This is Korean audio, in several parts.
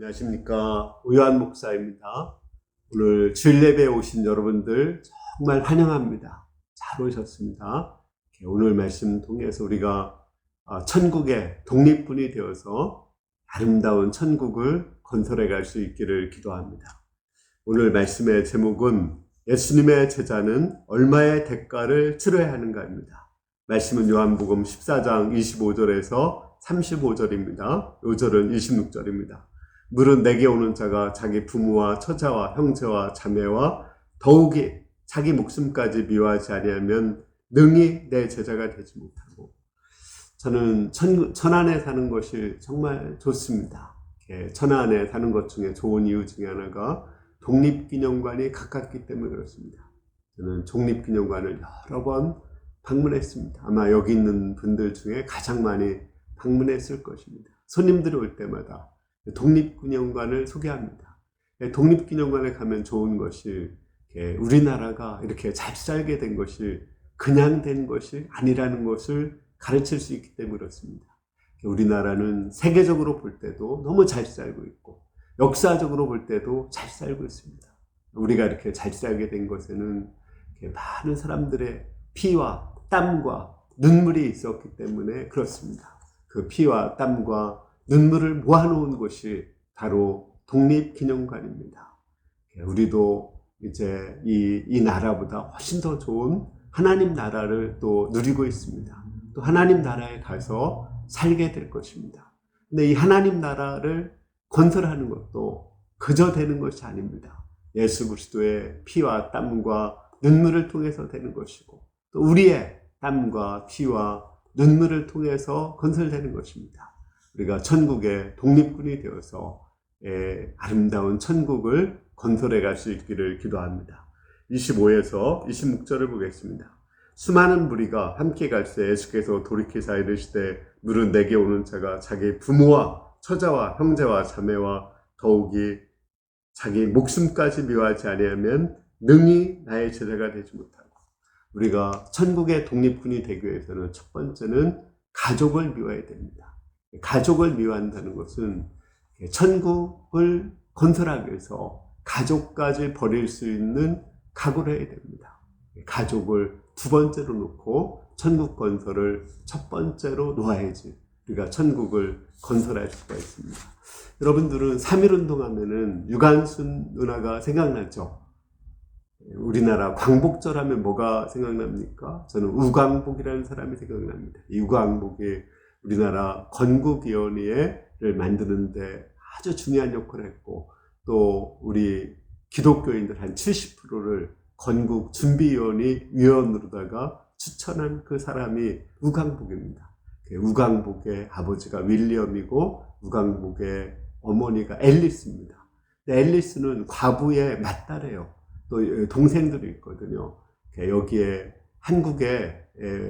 안녕하십니까. 오요한 목사입니다. 오늘 주일 예배에 오신 여러분들 정말 환영합니다. 잘 오셨습니다. 오늘 말씀 통해서 우리가 천국의 독립군이 되어서 아름다운 천국을 건설해 갈 수 있기를 기도합니다. 오늘 말씀의 제목은 예수님의 제자는 얼마의 대가를 치러야 하는가입니다. 말씀은 요한복음 14장 25절에서 35절입니다. 5절은 26절입니다. 물은 내게 오는 자가 자기 부모와 처자와 형제와 자매와 더욱이 자기 목숨까지 미워하지 아니하면 능히 내 제자가 되지 못하고. 저는 천안에 사는 것이 정말 좋습니다. 천안에 사는 것 중에 좋은 이유 중에 하나가 독립기념관이 가깝기 때문에 그렇습니다. 저는 독립기념관을 여러 번 방문했습니다. 아마 여기 있는 분들 중에 가장 많이 방문했을 것입니다. 손님들이 올 때마다 독립기념관을 소개합니다. 독립기념관에 가면 좋은 것이 우리나라가 이렇게 잘 살게 된 것이 그냥 된 것이 아니라는 것을 가르칠 수 있기 때문에 그렇습니다. 우리나라는 세계적으로 볼 때도 너무 잘 살고 있고 역사적으로 볼 때도 잘 살고 있습니다. 우리가 이렇게 잘 살게 된 것에는 많은 사람들의 피와 땀과 눈물이 있었기 때문에 그렇습니다. 그 피와 땀과 눈물을 모아놓은 곳이 바로 독립기념관입니다. 우리도 이제 이 나라보다 훨씬 더 좋은 하나님 나라를 또 누리고 있습니다. 또 하나님 나라에 가서 살게 될 것입니다. 근데 이 하나님 나라를 건설하는 것도 그저 되는 것이 아닙니다. 예수 그리스도의 피와 땀과 눈물을 통해서 되는 것이고 또 우리의 땀과 피와 눈물을 통해서 건설되는 것입니다. 우리가 천국의 독립군이 되어서 아름다운 천국을 건설해 갈 수 있기를 기도합니다. 25에서 26절을 보겠습니다. 수많은 무리가 함께 갈새 예수께서 돌이키사 이르시되 물은 내게 오는 자가 자기 부모와 처자와 형제와 자매와 더욱이 자기 목숨까지 미워하지 아니하면 능히 나의 제자가 되지 못하고. 우리가 천국의 독립군이 되기 위해서는 첫 번째는 가족을 미워해야 됩니다. 가족을 미워한다는 것은 천국을 건설하기 위해서 가족까지 버릴 수 있는 각오를 해야 됩니다. 가족을 두 번째로 놓고 천국 건설을 첫 번째로 놓아야지 우리가 천국을 건설할 수가 있습니다. 여러분들은 3.1운동 하면은 유관순 누나가 생각나죠? 우리나라 광복절 하면 뭐가 생각납니까? 저는 우광복이라는 사람이 생각납니다. 이 우광복이 우리나라 건국위원회를 만드는데 아주 중요한 역할을 했고 또 우리 기독교인들 한 70%를 건국준비위원으로다가 추천한 그 사람이 우광복입니다. 우광복의 아버지가 윌리엄이고 우광복의 어머니가 앨리스입니다. 앨리스는 과부의 맏딸이에요. 또 동생들이 있거든요. 여기에 한국에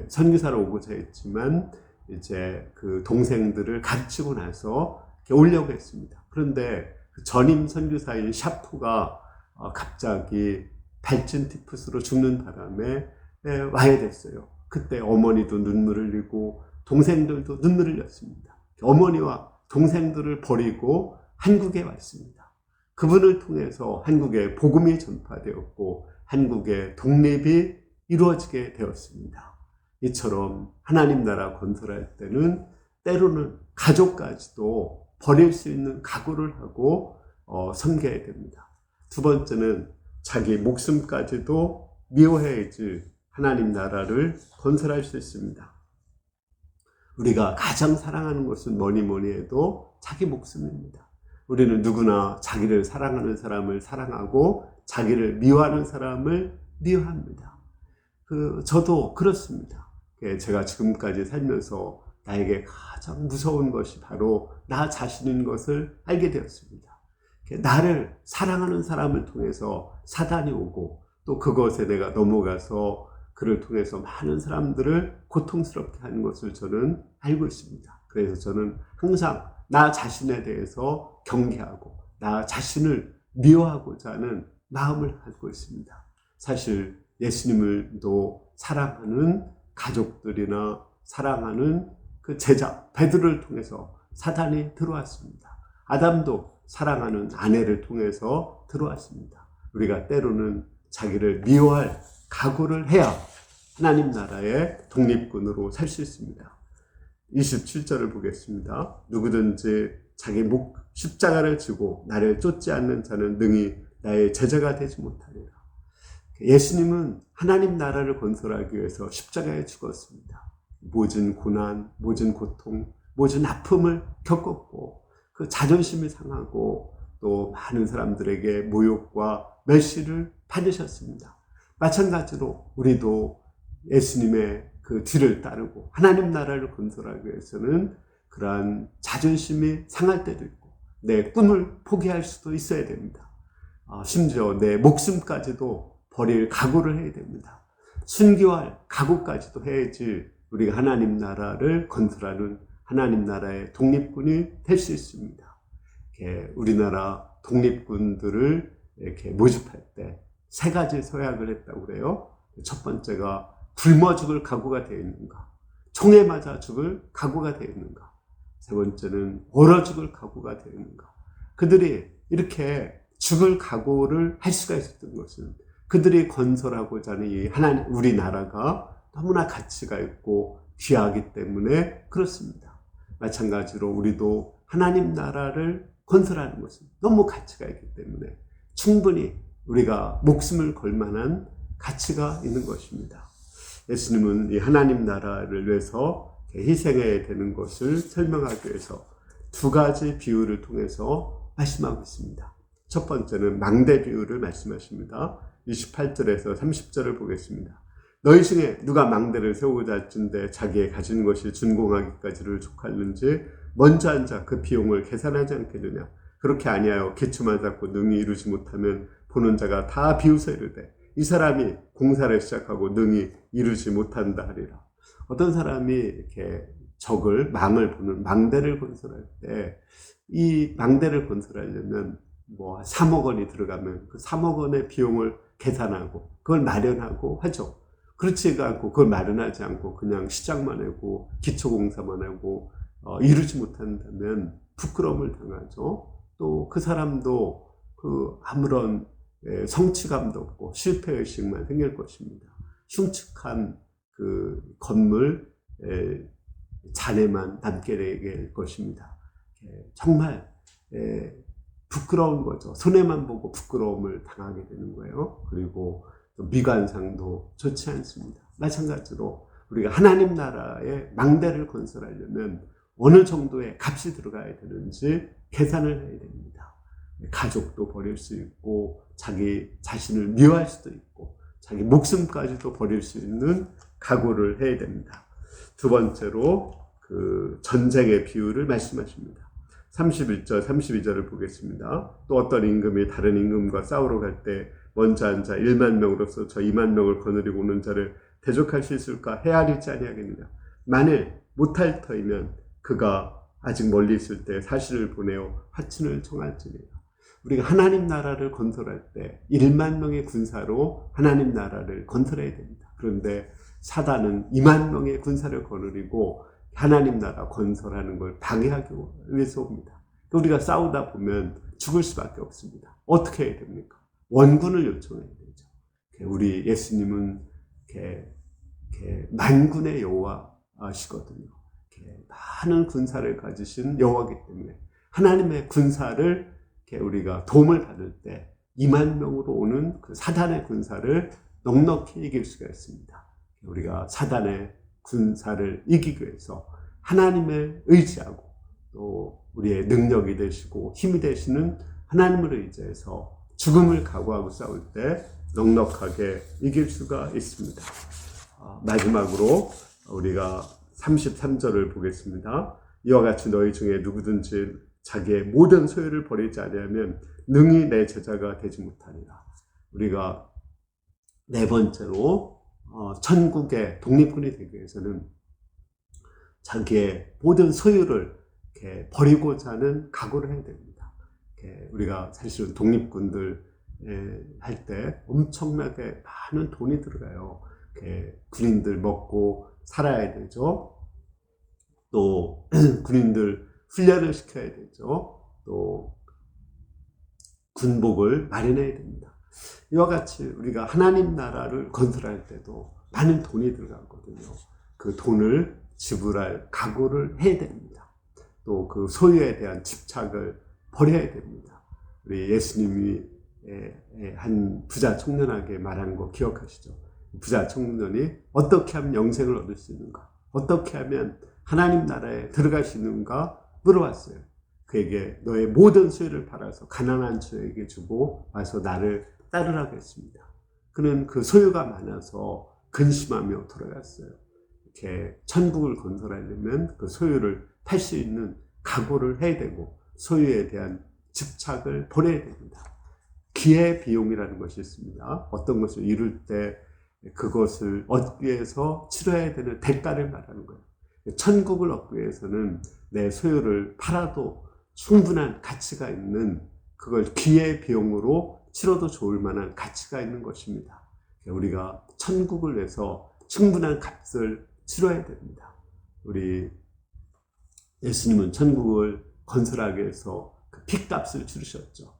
선교사로 오고자 했지만 이제 그 동생들을 가르치고 나서 오려고 했습니다. 그런데 그 전임 선교사인 샤프가 갑자기 발진 티푸스로 죽는 바람에 와야 됐어요. 그때 어머니도 눈물을 흘리고 동생들도 눈물을 흘렸습니다. 어머니와 동생들을 버리고 한국에 왔습니다. 그분을 통해서 한국에 복음이 전파되었고 한국의 독립이 이루어지게 되었습니다. 이처럼 하나님 나라 건설할 때는 때로는 가족까지도 버릴 수 있는 각오를 하고 섬겨야 됩니다. 두 번째는 자기 목숨까지도 미워해야지 하나님 나라를 건설할 수 있습니다. 우리가 가장 사랑하는 것은 뭐니 뭐니 해도 자기 목숨입니다. 우리는 누구나 자기를 사랑하는 사람을 사랑하고 자기를 미워하는 사람을 미워합니다. 저도 그렇습니다. 제가 지금까지 살면서 나에게 가장 무서운 것이 바로 나 자신인 것을 알게 되었습니다. 나를 사랑하는 사람을 통해서 사단이 오고 또 그것에 내가 넘어가서 그를 통해서 많은 사람들을 고통스럽게 하는 것을 저는 알고 있습니다. 그래서 저는 항상 나 자신에 대해서 경계하고 나 자신을 미워하고자 하는 마음을 갖고 있습니다. 사실 예수님을도 사랑하는 가족들이나 사랑하는 그 제자 베드로를 통해서 사단이 들어왔습니다. 아담도 사랑하는 아내를 통해서 들어왔습니다. 우리가 때로는 자기를 미워할 각오를 해야 하나님 나라의 독립군으로 살 수 있습니다. 27절을 보겠습니다. 누구든지 자기 십자가를 지고 나를 쫓지 않는 자는 능히 나의 제자가 되지 못하리라. 예수님은 하나님 나라를 건설하기 위해서 십자가에 죽었습니다. 모든 고난, 모든 고통, 모든 아픔을 겪었고 그 자존심이 상하고 또 많은 사람들에게 모욕과 멸시를 받으셨습니다. 마찬가지로 우리도 예수님의 그 뒤를 따르고 하나님 나라를 건설하기 위해서는 그러한 자존심이 상할 때도 있고 내 꿈을 포기할 수도 있어야 됩니다. 심지어 내 목숨까지도 버릴 각오를 해야 됩니다. 순교할 각오까지도 해야지 우리가 하나님 나라를 건설하는 하나님 나라의 독립군이 될 수 있습니다. 우리나라 독립군들을 이렇게 모집할 때 3가지 서약을 했다고 그래요. 첫 번째가 굶어 죽을 각오가 되어 있는가, 총에 맞아 죽을 각오가 되어 있는가, 세 번째는 얼어 죽을 각오가 되어 있는가. 그들이 이렇게 죽을 각오를 할 수가 있었던 것은 그들이 건설하고자 하는 이 하나님 우리나라가 너무나 가치가 있고 귀하기 때문에 그렇습니다. 마찬가지로 우리도 하나님 나라를 건설하는 것은 너무 가치가 있기 때문에 충분히 우리가 목숨을 걸 만한 가치가 있는 것입니다. 예수님은 이 하나님 나라를 위해서 희생해야 되는 것을 설명하기 위해서 2가지 비유를 통해서 말씀하고 있습니다. 첫 번째는 망대 비유를 말씀하십니다. 28절에서 30절을 보겠습니다. 너희 중에 누가 망대를 세우고자 할진대 자기의 가진 것이 준공하기까지를 족하는지 먼저 앉아 그 비용을 계산하지 않겠느냐. 그렇게 아니하여 기초만 잡고 능히 이루지 못하면 보는 자가 다 비웃어 이르되 이 사람이 공사를 시작하고 능히 이루지 못한다 하리라. 어떤 사람이 이렇게 망을 보는 망대를 건설할 때 이 망대를 건설하려면 3억 원이 들어가면 그 3억 원의 비용을 계산하고 그걸 마련하고 하죠. 그렇지 않고 그걸 마련하지 않고 그냥 시작만 하고 기초공사만 하고 이루지 못한다면 부끄러움을 당하죠. 또 그 사람도 아무런 성취감도 없고 실패의식만 생길 것입니다. 흉측한 그 건물 잔해만 남게 될 것입니다. 정말 부끄러운 거죠. 손해만 보고 부끄러움을 당하게 되는 거예요. 그리고 미관상도 좋지 않습니다. 마찬가지로 우리가 하나님 나라의 망대를 건설하려면 어느 정도의 값이 들어가야 되는지 계산을 해야 됩니다. 가족도 버릴 수 있고 자기 자신을 미워할 수도 있고 자기 목숨까지도 버릴 수 있는 각오를 해야 됩니다. 2번째로 그 전쟁의 비유를 말씀하십니다. 31절, 32절을 보겠습니다. 또 어떤 임금이 다른 임금과 싸우러 갈 때 먼저 앉아 1만 명으로서 저 2만 명을 거느리고 오는 자를 대적할 수 있을까 헤아리지 아니하겠느냐. 만일 못할 터이면 그가 아직 멀리 있을 때 사실을 보내어 화친을 청할지니라. 우리가 하나님 나라를 건설할 때 1만 명의 군사로 하나님 나라를 건설해야 됩니다. 그런데 사단은 2만 명의 군사를 거느리고 하나님 나라 건설하는 걸 방해하기 위해서 옵니다. 우리가 싸우다 보면 죽을 수밖에 없습니다. 어떻게 해야 됩니까? 원군을 요청해야 되죠. 우리 예수님은 만군의 여호와시거든요. 많은 군사를 가지신 여호와이기 때문에 하나님의 군사를 우리가 도움을 받을 때 2만 명으로 오는 그 사단의 군사를 넉넉히 이길 수가 있습니다. 우리가 사단의 군사를 이기기 위해서 하나님을 의지하고 또 우리의 능력이 되시고 힘이 되시는 하나님을 의지해서 죽음을 각오하고 싸울 때 넉넉하게 이길 수가 있습니다. 마지막으로 우리가 33절을 보겠습니다. 이와 같이 너희 중에 누구든지 자기의 모든 소유를 버리지 아니하면 능히 내 제자가 되지 못하리라. 우리가 4번째로 천국의 독립군이 되기 위해서는 자기의 모든 소유를 버리고자 하는 각오를 해야 됩니다. 우리가 사실은 독립군들 할 때 엄청나게 많은 돈이 들어가요. 군인들 먹고 살아야 되죠. 또 군인들 훈련을 시켜야 되죠. 또 군복을 마련해야 됩니다. 이와 같이 우리가 하나님 나라를 건설할 때도 많은 돈이 들어가거든요. 그 돈을 지불할 각오를 해야 됩니다. 또 그 소유에 대한 집착을 버려야 됩니다. 우리 예수님이 한 부자 청년에게 말한 거 기억하시죠? 부자 청년이 어떻게 하면 영생을 얻을 수 있는가? 어떻게 하면 하나님 나라에 들어갈 수 있는가? 물어봤어요. 그에게 너의 모든 소유를 팔아서 가난한 자에게 주고 와서 나를 따르라고 했습니다. 그는 그 소유가 많아서 근심하며 돌아갔어요. 이렇게 천국을 건설하려면 그 소유를 팔 수 있는 각오를 해야 되고 소유에 대한 집착을 버려야 됩니다. 기회 비용이라는 것이 있습니다. 어떤 것을 이룰 때 그것을 얻기 위해서 치러야 되는 대가를 말하는 거예요. 천국을 얻기 위해서는 내 소유를 팔아도 충분한 가치가 있는, 그걸 기회 비용으로 치러도 좋을 만한 가치가 있는 것입니다. 우리가 천국을 위해서 충분한 값을 치러야 됩니다. 우리 예수님은 천국을 건설하기 위해서 그 핏값을 치르셨죠.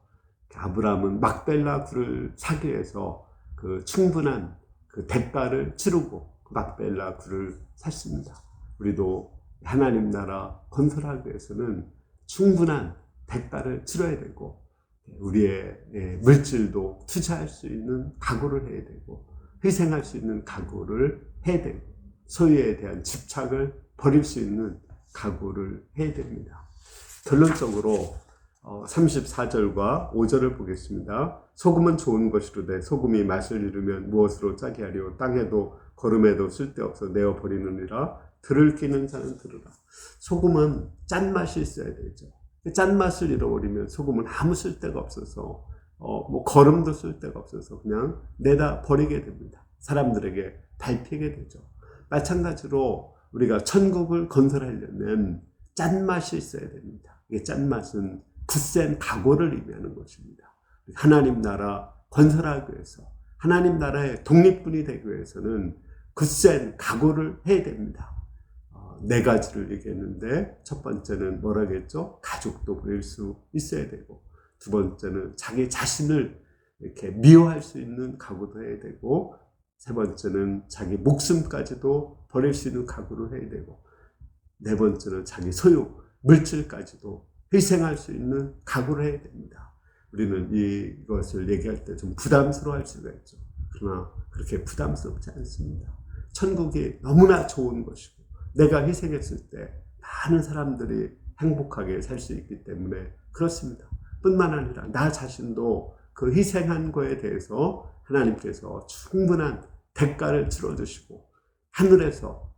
아브라함은 막벨라 굴을 사기 위해서 그 충분한 그 대가를 치르고 그 막벨라 굴을 샀습니다. 우리도 하나님 나라 건설하기 위해서는 충분한 대가를 치러야 되고, 우리의 물질도 투자할 수 있는 각오를 해야 되고, 희생할 수 있는 각오를 해야 되고, 소유에 대한 집착을 버릴 수 있는 각오를 해야 됩니다. 결론적으로 34절과 5절을 보겠습니다. 소금은 좋은 것이로되 소금이 맛을 잃으면 무엇으로 짜게 하리요? 땅에도 거름에도 쓸데없어 내어 버리느니라. 들을 끼는 자는 들으라. 소금은 짠맛이 있어야 되죠. 짠맛을 잃어버리면 소금은 아무 쓸데가 없어서 거름도 쓸데가 없어서 그냥 내다 버리게 됩니다. 사람들에게 밟히게 되죠. 마찬가지로 우리가 천국을 건설하려면 짠맛이 있어야 됩니다. 이 짠맛은 굳센 각오를 의미하는 것입니다. 하나님 나라 건설하기 위해서, 하나님 나라의 독립군이 되기 위해서는 굳센 각오를 해야 됩니다. 네 가지를 얘기했는데, 첫 번째는 뭐라겠죠? 가족도 버릴 수 있어야 되고, 두 번째는 자기 자신을 이렇게 미워할 수 있는 각오도 해야 되고, 세 번째는 자기 목숨까지도 버릴 수 있는 각오를 해야 되고, 네 번째는 자기 소유, 물질까지도 희생할 수 있는 각오를 해야 됩니다. 우리는 이것을 얘기할 때 좀 부담스러워할 수가 있죠. 그러나 그렇게 부담스럽지 않습니다. 천국이 너무나 좋은 것이고, 내가 희생했을 때 많은 사람들이 행복하게 살 수 있기 때문에 그렇습니다. 뿐만 아니라 나 자신도 그 희생한 거에 대해서 하나님께서 충분한 대가를 치러주시고 하늘에서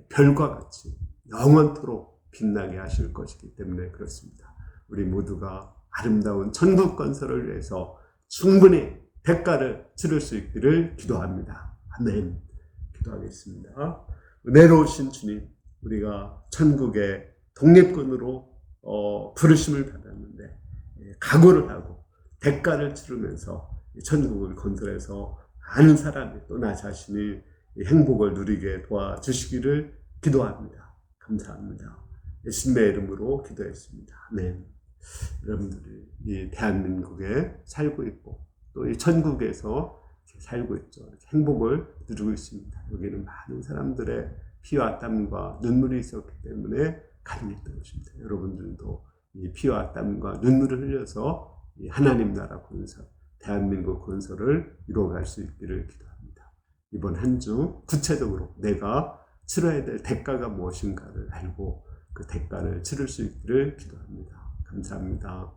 별과 같이 영원토록 빛나게 하실 것이기 때문에 그렇습니다. 우리 모두가 아름다운 천국 건설을 위해서 충분히 대가를 치를 수 있기를 기도합니다. 아멘. 기도하겠습니다. 은혜로우신 주님, 우리가 천국의 독립군으로 부르심을 받았는데 각오를 하고 대가를 치르면서 천국을 건설해서 많은 사람이 또 나 자신이 행복을 누리게 도와주시기를 기도합니다. 감사합니다. 예수님의 이름으로 기도했습니다. 아멘. 여러분들이 이 대한민국에 살고 있고 또 이 천국에서 살고 있죠. 행복을 누리고 있습니다. 여기는 많은 사람들의 피와 땀과 눈물이 있었기 때문에 가능했던 것입니다. 여러분들도 이 피와 땀과 눈물을 흘려서 이 하나님 나라 건설, 대한민국 건설을 이루어갈 수 있기를 기도합니다. 이번 한 주 구체적으로 내가 치러야 될 대가가 무엇인가를 알고 그 대가를 치를 수 있기를 기도합니다. 감사합니다.